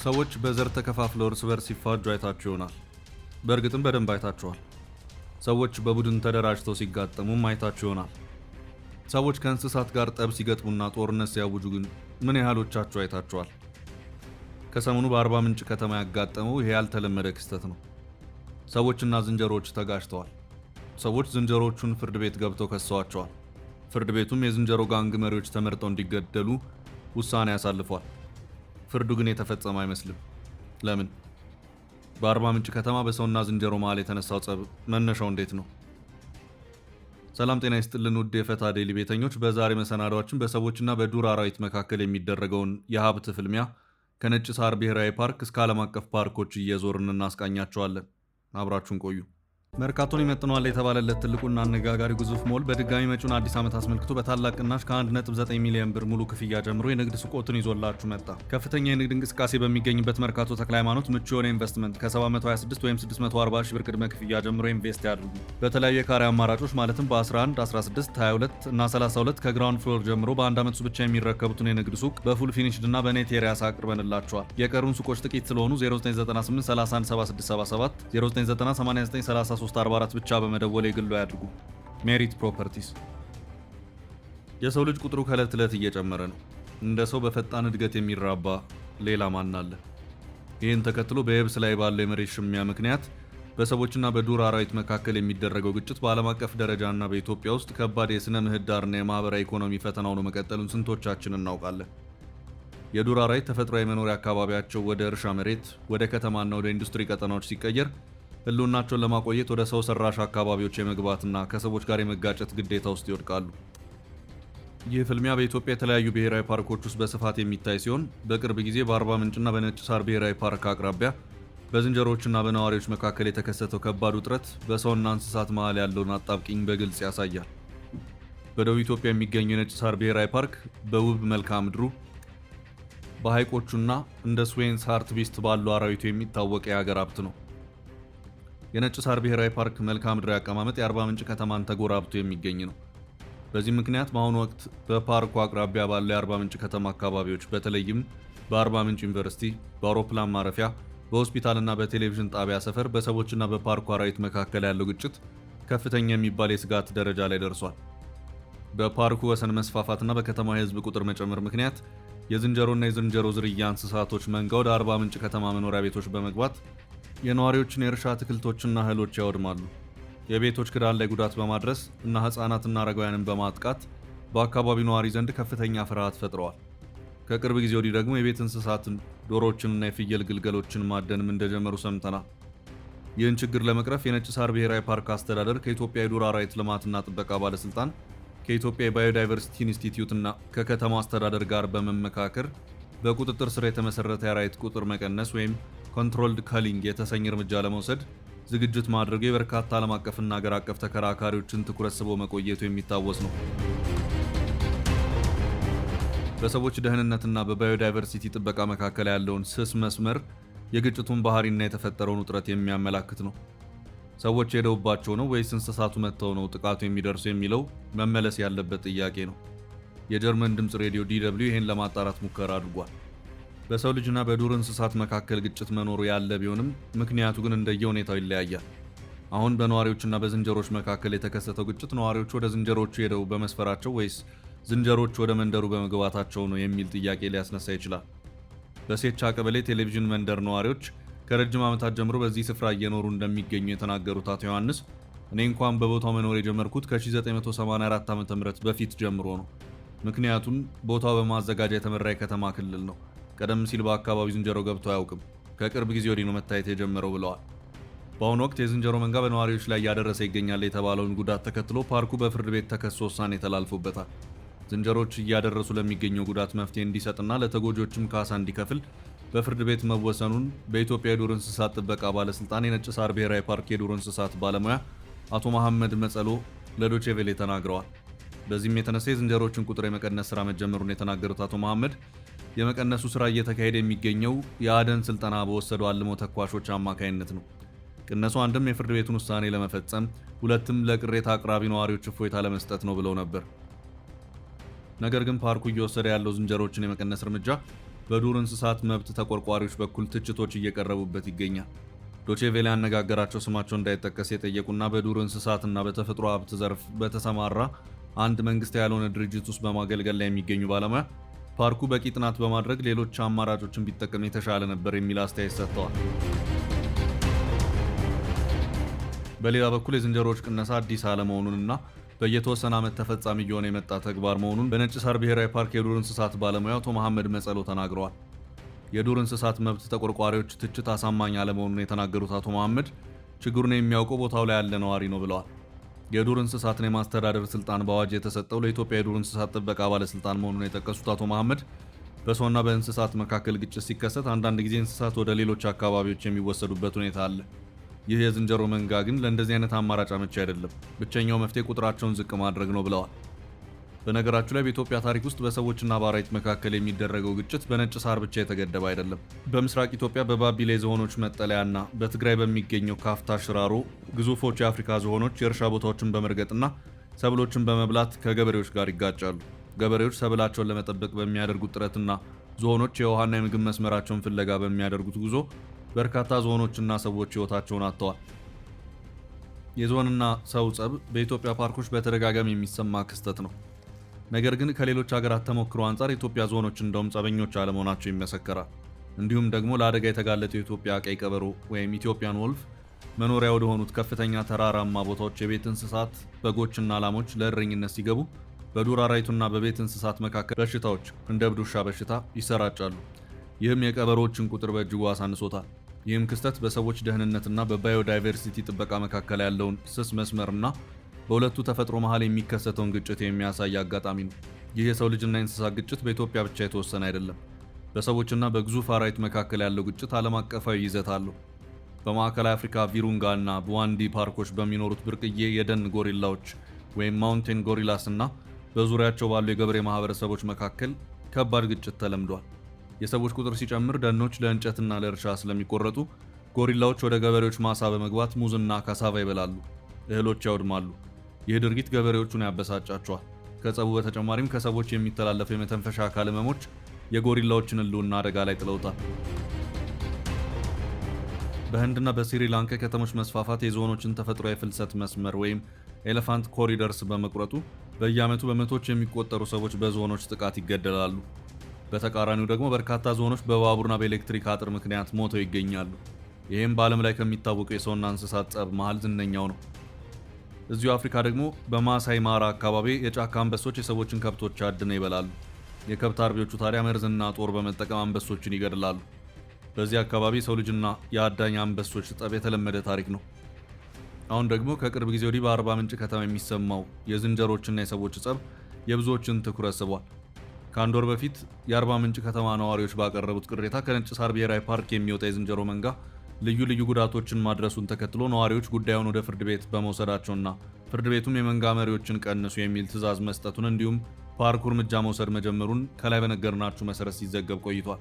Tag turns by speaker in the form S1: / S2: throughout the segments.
S1: ሰዎች በዘር ተከፋፍለው እርስ በርስ ሲፋጁ አይታችሁ ይሆናል። በእርግጥም በደንብ አይታችኋል። ሰዎች በቡድን ተደራጅተው ሲጋጠሙም አይታችሁ ይሆናል። ሰዎች ከእንስሳት ጋር ጠብ ሲገጥሙና ጦርነት ሲያውጁ ግን ምን ያህሎቻችሁ አይታችኋል? ከሰሞኑ በአርባ ምንጭ ከተማ ያጋጠመው ይሄ ያልተለመደ ክስተት ነው። ሰዎችና ዝንጀሮዎች ተጋጭተዋል። ሰዎች ዝንጀሮዎቹን ፍርድ ቤት ገብተው ከሰዋቸዋል። ፍርድ ቤቱም የዝንጀሮ ጋንግ መሪዎች ተመርጠው እንዲገደሉ ውሳኔ ያሳልፏል። ፍርዱ ግን የተፈጸመ አይመስልም። ለምን? በአርባ ምንጭ ከተማ በሰውና ዝንጀሮ መሃል የተነሳው ጸብ መነሻው እንዴት ነው? ሰላም ጤና ይስጥልን ውድ የፈታ ዴይሊ ቤተኞች፣ በዛሬ መሰናዷችን በሰዎችና በዱር አራዊት መካከል የሚደረገውን የሀብት ፍልሚያ ከነጭ ሳር ብሔራዊ ፓርክ እስከ ዓለም አቀፍ ፓርኮች እየዞርን እናስቃኛቸዋለን። አብራችሁን ቆዩ። መርካቶን ይመጥነዋል የተባለለት ትልቁና አነጋጋሪ ግዙፍ ሞል በድጋሚ መጪውን አዲስ ዓመት አስመልክቶ በታላቅ ቅናሽ ከ1.9 ሚሊዮን ብር ሙሉ ክፍያ ጀምሮ የንግድ ሱቆትን ይዞላችሁ መጣ። ከፍተኛ የንግድ እንቅስቃሴ በሚገኝበት መርካቶ ተክለ ሃይማኖት ምቹ የሆነ ኢንቨስትመንት ከ726 ወይም 640 ሺህ ብር ቅድመ ክፍያ ጀምሮ ኢንቨስት ያድርጉ። በተለያዩ የካሬ አማራጮች ማለትም በ11፣ 16፣ 22 እና 32 ከግራውንድ ፍሎር ጀምሮ በአንድ ዓመት ሱቅ ብቻ የሚረከቡትን የንግድ ሱቅ በፉል ፊኒሽድ እና በኔት ኤሪያስ አቅርበንላቸዋል። የቀሩን ሱቆች ጥቂት ስለሆኑ 0998 31 7677 0990 89 4344 ብቻ በመደወል የግሉ ያድርጉ። ሜሪት ፕሮፐርቲስ። የሰው ልጅ ቁጥሩ ከዕለት ዕለት እየጨመረ ነው። እንደ ሰው በፈጣን እድገት የሚራባ ሌላ ማን አለ? ይህን ተከትሎ በየብስ ላይ ባለው የመሬት ሽሚያ ምክንያት በሰዎችና በዱር አራዊት መካከል የሚደረገው ግጭት በዓለም አቀፍ ደረጃና በኢትዮጵያ ውስጥ ከባድ የሥነ ምህዳርና የማህበራዊ ኢኮኖሚ ፈተና ሆኖ መቀጠሉን ስንቶቻችን እናውቃለን? የዱር አራዊት ተፈጥሯዊ መኖሪያ አካባቢያቸው ወደ እርሻ መሬት፣ ወደ ከተማና ወደ ኢንዱስትሪ ቀጠናዎች ሲቀየር ህልውናቸውን ለማቆየት ወደ ሰው ሰራሽ አካባቢዎች የመግባትና ከሰዎች ጋር የመጋጨት ግዴታ ውስጥ ይወድቃሉ። ይህ ፍልሚያ በኢትዮጵያ የተለያዩ ብሔራዊ ፓርኮች ውስጥ በስፋት የሚታይ ሲሆን በቅርብ ጊዜ በአርባ ምንጭና በነጭ ሳር ብሔራዊ ፓርክ አቅራቢያ በዝንጀሮዎችና በነዋሪዎች መካከል የተከሰተው ከባድ ውጥረት በሰውና እንስሳት መሃል ያለውን አጣብቂኝ በግልጽ ያሳያል። በደቡብ ኢትዮጵያ የሚገኘው የነጭ ሳር ብሔራዊ ፓርክ በውብ መልክዓ ምድሩ፣ በሐይቆቹና እንደ ስዌንስ ሃርትቢስት ባሉ አራዊቱ የሚታወቅ የሀገር ሀብት ነው። የነጭ ሳር ብሔራዊ ፓርክ መልክዓ ምድራዊ አቀማመጥ የአርባ ምንጭ ከተማን ተጎራብቶ የሚገኝ ነው። በዚህ ምክንያት በአሁኑ ወቅት በፓርኩ አቅራቢያ ባለው የአርባ ምንጭ ከተማ አካባቢዎች በተለይም በአርባ ምንጭ ዩኒቨርሲቲ፣ በአውሮፕላን ማረፊያ፣ በሆስፒታልና በቴሌቪዥን ጣቢያ ሰፈር በሰዎችና በፓርኩ አራዊት መካከል ያለው ግጭት ከፍተኛ የሚባል የስጋት ደረጃ ላይ ደርሷል። በፓርኩ ወሰን መስፋፋትና በከተማ የህዝብ ቁጥር መጨመር ምክንያት የዝንጀሮና የዝንጀሮ ዝርያ እንስሳቶች መንጋ ወደ አርባ ምንጭ ከተማ መኖሪያ ቤቶች በመግባት የነዋሪዎችን የእርሻ አትክልቶችና እህሎች ያወድማሉ። የቤቶች ክዳን ላይ ጉዳት በማድረስ እና ህፃናትና አረጋውያንን በማጥቃት በአካባቢው ነዋሪ ዘንድ ከፍተኛ ፍርሃት ፈጥረዋል። ከቅርብ ጊዜ ወዲህ ደግሞ የቤት እንስሳትን፣ ዶሮዎችንና የፍየል ግልገሎችን ማደንም እንደጀመሩ ሰምተናል። ይህን ችግር ለመቅረፍ የነጭ ሳር ብሔራዊ ፓርክ አስተዳደር ከኢትዮጵያ የዱር አራዊት ልማትና ጥበቃ ባለስልጣን፣ ከኢትዮጵያ የባዮዳይቨርሲቲ ኢንስቲትዩት እና ከከተማ አስተዳደር ጋር በመመካከር በቁጥጥር ስር የተመሰረተ የአራዊት ቁጥር መቀነስ ወይም ኮንትሮልድ ከሊንግ የተሰኘ እርምጃ ለመውሰድ ዝግጅት ማድረጉ የበርካታ ዓለም አቀፍና ሀገር አቀፍ ተከራካሪዎችን ትኩረት ስቦ መቆየቱ የሚታወስ ነው። በሰዎች ደህንነትና በባዮዳይቨርሲቲ ጥበቃ መካከል ያለውን ስስ መስመር የግጭቱን ባህሪና የተፈጠረውን ውጥረት የሚያመላክት ነው። ሰዎች ሄደውባቸው ነው ወይስ እንስሳቱ መጥተው ነው ጥቃቱ የሚደርሱ የሚለው መመለስ ያለበት ጥያቄ ነው። የጀርመን ድምፅ ሬዲዮ DW ይህን ለማጣራት ሙከራ አድርጓል። በሰው ልጅና በዱር እንስሳት መካከል ግጭት መኖሩ ያለ ቢሆንም ምክንያቱ ግን እንደየሁኔታው ይለያያል። አሁን በነዋሪዎችና በዝንጀሮች መካከል የተከሰተው ግጭት ነዋሪዎቹ ወደ ዝንጀሮቹ ሄደው በመስፈራቸው ወይስ ዝንጀሮቹ ወደ መንደሩ በመግባታቸው ነው የሚል ጥያቄ ሊያስነሳ ይችላል። በሴቻ ቀበሌ ቴሌቪዥን መንደር ነዋሪዎች ከረጅም ዓመታት ጀምሮ በዚህ ስፍራ እየኖሩ እንደሚገኙ የተናገሩት አቶ ዮሐንስ እኔ እንኳን በቦታው መኖር የጀመርኩት ከ1984 ዓ.ም በፊት ጀምሮ ነው። ምክንያቱም ቦታው በማዘጋጃ የተመራ የከተማ ክልል ነው። ቀደም ሲል በአካባቢው ዝንጀሮ ገብቶ አያውቅም። ከቅርብ ጊዜ ወዲህ ነው መታየት የጀመረው ብለዋል። በአሁኑ ወቅት የዝንጀሮ መንጋ በነዋሪዎች ላይ እያደረሰ ይገኛል የተባለውን ጉዳት ተከትሎ ፓርኩ በፍርድ ቤት ተከሶ ውሳኔ ተላልፎበታል። ዝንጀሮች እያደረሱ ለሚገኘው ጉዳት መፍትሄ እንዲሰጥና ለተጎጂዎችም ካሳ እንዲከፍል በፍርድ ቤት መወሰኑን በኢትዮጵያ የዱር እንስሳት ጥበቃ ባለስልጣን የነጭ ሳር ብሔራዊ ፓርክ የዱር እንስሳት ባለሙያ አቶ መሐመድ መጸሎ ለዶቼ ቬሌ ተናግረዋል። በዚህም የተነሳ የዝንጀሮችን ቁጥር የመቀነስ ስራ መጀመሩን የተናገሩት አቶ መሐመድ የመቀነሱ ስራ እየተካሄደ የሚገኘው የአደን ስልጠና በወሰዱ አልሞ ተኳሾች አማካይነት ነው። ቅነሱ አንድም የፍርድ ቤቱን ውሳኔ ለመፈጸም፣ ሁለትም ለቅሬታ አቅራቢ ነዋሪዎች እፎይታ ለመስጠት ነው ብለው ነበር። ነገር ግን ፓርኩ እየወሰደ ያለው ዝንጀሮችን የመቀነስ እርምጃ በዱር እንስሳት መብት ተቆርቋሪዎች በኩል ትችቶች እየቀረቡበት ይገኛል። ዶቼ ቬለ ያነጋገራቸው ስማቸው እንዳይጠቀስ የጠየቁና በዱር እንስሳትና በተፈጥሮ ሀብት ዘርፍ በተሰማራ አንድ መንግስት ያልሆነ ድርጅት ውስጥ በማገልገል ላይ የሚገኙ ባለሙያ ፓርኩ በቂ ጥናት በማድረግ ሌሎች አማራጮችን ቢጠቀም የተሻለ ነበር የሚል አስተያየት ሰጥተዋል። በሌላ በኩል የዝንጀሮዎች ቅነሳ አዲስ አለመሆኑንና በየተወሰነ ዓመት ተፈጻሚ እየሆነ የመጣ ተግባር መሆኑን በነጭ ሳር ብሔራዊ ፓርክ የዱር እንስሳት ባለሙያ አቶ መሐመድ መጸሎ ተናግረዋል። የዱር እንስሳት መብት ተቆርቋሪዎች ትችት አሳማኝ አለመሆኑን የተናገሩት አቶ መሐመድ ችግሩን የሚያውቀው ቦታው ላይ ያለ ነዋሪ ነው ብለዋል። የዱር እንስሳትን የማስተዳደር ስልጣን በአዋጅ የተሰጠው ለኢትዮጵያ የዱር እንስሳት ጥበቃ ባለስልጣን መሆኑን የጠቀሱት አቶ መሐመድ በሰውና በእንስሳት መካከል ግጭት ሲከሰት አንዳንድ ጊዜ እንስሳት ወደ ሌሎች አካባቢዎች የሚወሰዱበት ሁኔታ አለ። ይህ የዝንጀሮ መንጋ ግን ለእንደዚህ አይነት አማራጭ አመቺ አይደለም። ብቸኛው መፍትሄ ቁጥራቸውን ዝቅ ማድረግ ነው ብለዋል። በነገራችሁ ላይ በኢትዮጵያ ታሪክ ውስጥ በሰዎችና በአራዊት መካከል የሚደረገው ግጭት በነጭ ሳር ብቻ የተገደበ አይደለም። በምስራቅ ኢትዮጵያ በባቢሌ ዝሆኖች መጠለያና በትግራይ በሚገኘው ካፍታ ሽራሮ ግዙፎች የአፍሪካ ዝሆኖች የእርሻ ቦታዎችን በመርገጥና ሰብሎችን በመብላት ከገበሬዎች ጋር ይጋጫሉ። ገበሬዎች ሰብላቸውን ለመጠበቅ በሚያደርጉት ጥረትና ዝሆኖች የውሃና የምግብ መስመራቸውን ፍለጋ በሚያደርጉት ጉዞ በርካታ ዝሆኖችና ሰዎች ሕይወታቸውን አጥተዋል። የዝሆንና ሰው ጸብ በኢትዮጵያ ፓርኮች በተደጋጋሚ የሚሰማ ክስተት ነው። ነገር ግን ከሌሎች ሀገራት ተሞክሮ አንጻር የኢትዮጵያ ዝሆኖች እንደውም ጸበኞች አለመሆናቸው ይመሰከራል። እንዲሁም ደግሞ ለአደጋ የተጋለጠው የኢትዮጵያ ቀይ ቀበሮ ወይም ኢትዮጵያን ወልፍ መኖሪያ ወደ ሆኑት ከፍተኛ ተራራማ ቦታዎች የቤት እንስሳት በጎችና ላሞች ለእረኝነት ሲገቡ በዱር አራዊቱና በቤት እንስሳት መካከል በሽታዎች እንደ እብድ ውሻ በሽታ ይሰራጫሉ። ይህም የቀበሮዎችን ቁጥር በእጅጉ አሳንሶታል። ይህም ክስተት በሰዎች ደህንነትና በባዮዳይቨርሲቲ ጥበቃ መካከል ያለውን ስስ መስመርና በሁለቱ ተፈጥሮ መሃል የሚከሰተውን ግጭት የሚያሳይ አጋጣሚ ነው። ይህ የሰው ልጅና የእንስሳት ግጭት በኢትዮጵያ ብቻ የተወሰነ አይደለም። በሰዎችና በግዙፍ አራዊት መካከል ያለው ግጭት ዓለም አቀፋዊ ይዘት አለው። በማዕከላዊ አፍሪካ ቪሩንጋ እና በዋንዲ ፓርኮች በሚኖሩት ብርቅዬ የደን ጎሪላዎች ወይም ማውንቴን ጎሪላስ እና በዙሪያቸው ባሉ የገበሬ ማህበረሰቦች መካከል ከባድ ግጭት ተለምዷል። የሰዎች ቁጥር ሲጨምር ደኖች ለእንጨትና ለእርሻ ስለሚቆረጡ ጎሪላዎች ወደ ገበሬዎች ማሳ በመግባት ሙዝና ካሳቫ ይበላሉ፣ እህሎች ያወድማሉ። ይህ ድርጊት ገበሬዎቹን ያበሳጫቸዋል። ከጸቡ በተጨማሪም ከሰዎች የሚተላለፉ የመተንፈሻ አካል ህመሞች የጎሪላዎችን ህልውና አደጋ ላይ ጥለውታል። በህንድና በስሪላንካ ከተሞች መስፋፋት የዝሆኖችን ተፈጥሯዊ የፍልሰት መስመር ወይም ኤሌፋንት ኮሪደርስ በመቁረጡ በየዓመቱ በመቶዎች የሚቆጠሩ ሰዎች በዝሆኖች ጥቃት ይገደላሉ። በተቃራኒው ደግሞ በርካታ ዝሆኖች በባቡርና በኤሌክትሪክ አጥር ምክንያት ሞተው ይገኛሉ። ይህም በዓለም ላይ ከሚታወቁ የሰውና እንስሳት ጸብ መሃል ዝነኛው ነው። እዚሁ አፍሪካ ደግሞ በማሳይ ማራ አካባቢ የጫካ አንበሶች የሰዎችን ከብቶች አድነው ይበላሉ። የከብት አርቢዎቹ ታዲያ መርዝና ጦር በመጠቀም አንበሶችን ይገድላሉ። በዚህ አካባቢ የሰው ልጅና የአዳኝ አንበሶች ጠብ የተለመደ ታሪክ ነው። አሁን ደግሞ ከቅርብ ጊዜ ወዲህ በአርባ ምንጭ ከተማ የሚሰማው የዝንጀሮችና የሰዎች ጸብ የብዙዎችን ትኩረት ስቧል። ከአንድ ወር በፊት የአርባ ምንጭ ከተማ ነዋሪዎች ባቀረቡት ቅሬታ ከነጭ ሳር ብሔራዊ ፓርክ የሚወጣ የዝንጀሮ መንጋ ልዩ ልዩ ጉዳቶችን ማድረሱን ተከትሎ ነዋሪዎች ጉዳዩን ወደ ፍርድ ቤት በመውሰዳቸውና ፍርድ ቤቱም የመንጋ መሪዎችን ቀንሱ የሚል ትዕዛዝ መስጠቱን እንዲሁም ፓርኩ እርምጃ መውሰድ መጀመሩን ከላይ በነገርናችሁ መሰረት ሲዘገብ ቆይቷል።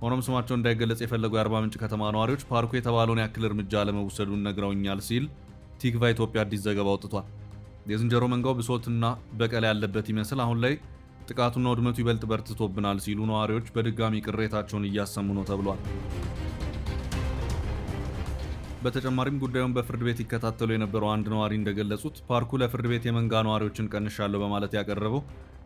S1: ሆኖም ስማቸው እንዳይገለጽ የፈለጉ የአርባ ምንጭ ከተማ ነዋሪዎች ፓርኩ የተባለውን ያክል እርምጃ ለመውሰዱን ነግረውኛል ሲል ቲክቫ ኢትዮጵያ አዲስ ዘገባ አውጥቷል። የዝንጀሮ መንጋው ብሶትና በቀል ያለበት ይመስል አሁን ላይ ጥቃቱና ውድመቱ ይበልጥ በርትቶብናል ሲሉ ነዋሪዎች በድጋሚ ቅሬታቸውን እያሰሙ ነው ተብሏል። በተጨማሪም ጉዳዩን በፍርድ ቤት ይከታተሉ የነበረው አንድ ነዋሪ እንደገለጹት ፓርኩ ለፍርድ ቤት የመንጋ ነዋሪዎችን ቀንሻለሁ በማለት ያቀረበው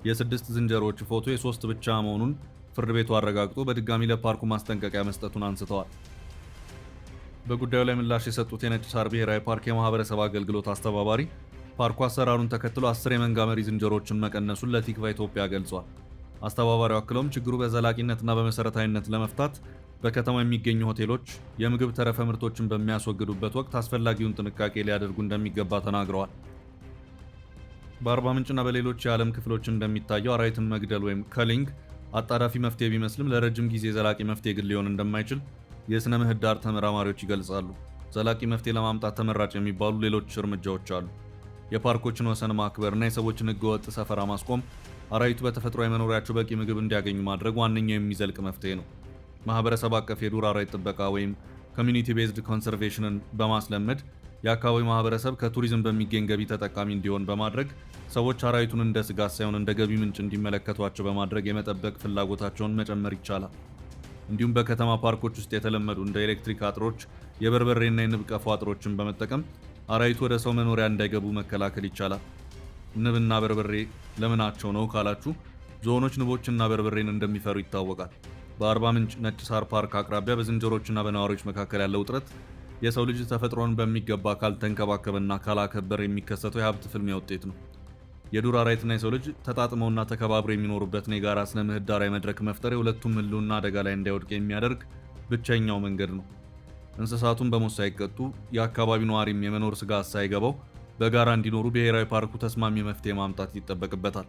S1: የ6 ዝንጀሮዎች ፎቶ የ3 ብቻ መሆኑን ፍርድ ቤቱ አረጋግጦ በድጋሚ ለፓርኩ ማስጠንቀቂያ መስጠቱን አንስተዋል። በጉዳዩ ላይ ምላሽ የሰጡት የነጭ ሳር ብሔራዊ ፓርክ የማህበረሰብ አገልግሎት አስተባባሪ ፓርኩ አሰራሩን ተከትሎ 10 የመንጋ መሪ ዝንጀሮችን መቀነሱን ለቲክቫ ኢትዮጵያ ገልጿል። አስተባባሪው አክለውም ችግሩ በዘላቂነትና በመሰረታዊነት ለመፍታት በከተማው የሚገኙ ሆቴሎች የምግብ ተረፈ ምርቶችን በሚያስወግዱበት ወቅት አስፈላጊውን ጥንቃቄ ሊያደርጉ እንደሚገባ ተናግረዋል። በአርባ ምንጭና በሌሎች የዓለም ክፍሎች እንደሚታየው አራዊትን መግደል ወይም ከሊንግ አጣዳፊ መፍትሄ ቢመስልም ለረጅም ጊዜ ዘላቂ መፍትሄ ግን ሊሆን እንደማይችል የሥነ ምህዳር ተመራማሪዎች ይገልጻሉ። ዘላቂ መፍትሄ ለማምጣት ተመራጭ የሚባሉ ሌሎች እርምጃዎች አሉ። የፓርኮችን ወሰን ማክበርና የሰዎችን ህገወጥ ሰፈራ ማስቆም፣ አራዊቱ በተፈጥሯዊ መኖሪያቸው በቂ ምግብ እንዲያገኙ ማድረግ ዋነኛው የሚዘልቅ መፍትሄ ነው። ማህበረሰብ አቀፍ የዱር አራዊት ጥበቃ ወይም ኮሚኒቲ ቤዝድ ኮንሰርቬሽንን በማስለመድ የአካባቢው ማህበረሰብ ከቱሪዝም በሚገኝ ገቢ ተጠቃሚ እንዲሆን በማድረግ ሰዎች አራዊቱን እንደ ስጋት ሳይሆን እንደ ገቢ ምንጭ እንዲመለከቷቸው በማድረግ የመጠበቅ ፍላጎታቸውን መጨመር ይቻላል። እንዲሁም በከተማ ፓርኮች ውስጥ የተለመዱ እንደ ኤሌክትሪክ አጥሮች፣ የበርበሬና የንብ ቀፎ አጥሮችን በመጠቀም አራዊቱ ወደ ሰው መኖሪያ እንዳይገቡ መከላከል ይቻላል። ንብና በርበሬ ለምናቸው ነው ካላችሁ፣ ዝሆኖች ንቦችና በርበሬን እንደሚፈሩ ይታወቃል። በአርባ ምንጭ ነጭ ሳር ፓርክ አቅራቢያ በዝንጀሮችና በነዋሪዎች መካከል ያለው ውጥረት የሰው ልጅ ተፈጥሮን በሚገባ ካልተንከባከበና ካላከበረ የሚከሰተው የሀብት ፍልሚያ ውጤት ነው። የዱር አራዊትና የሰው ልጅ ተጣጥመውና ተከባብረው የሚኖሩበትን የጋራ ስነ ምህዳራዊ መድረክ መፍጠር የሁለቱም ህልውና አደጋ ላይ እንዳይወድቅ የሚያደርግ ብቸኛው መንገድ ነው። እንስሳቱን በሞት ሳይቀጡ የአካባቢው ነዋሪም የመኖር ስጋት ሳይገባው በጋራ እንዲኖሩ ብሔራዊ ፓርኩ ተስማሚ መፍትሄ ማምጣት ይጠበቅበታል።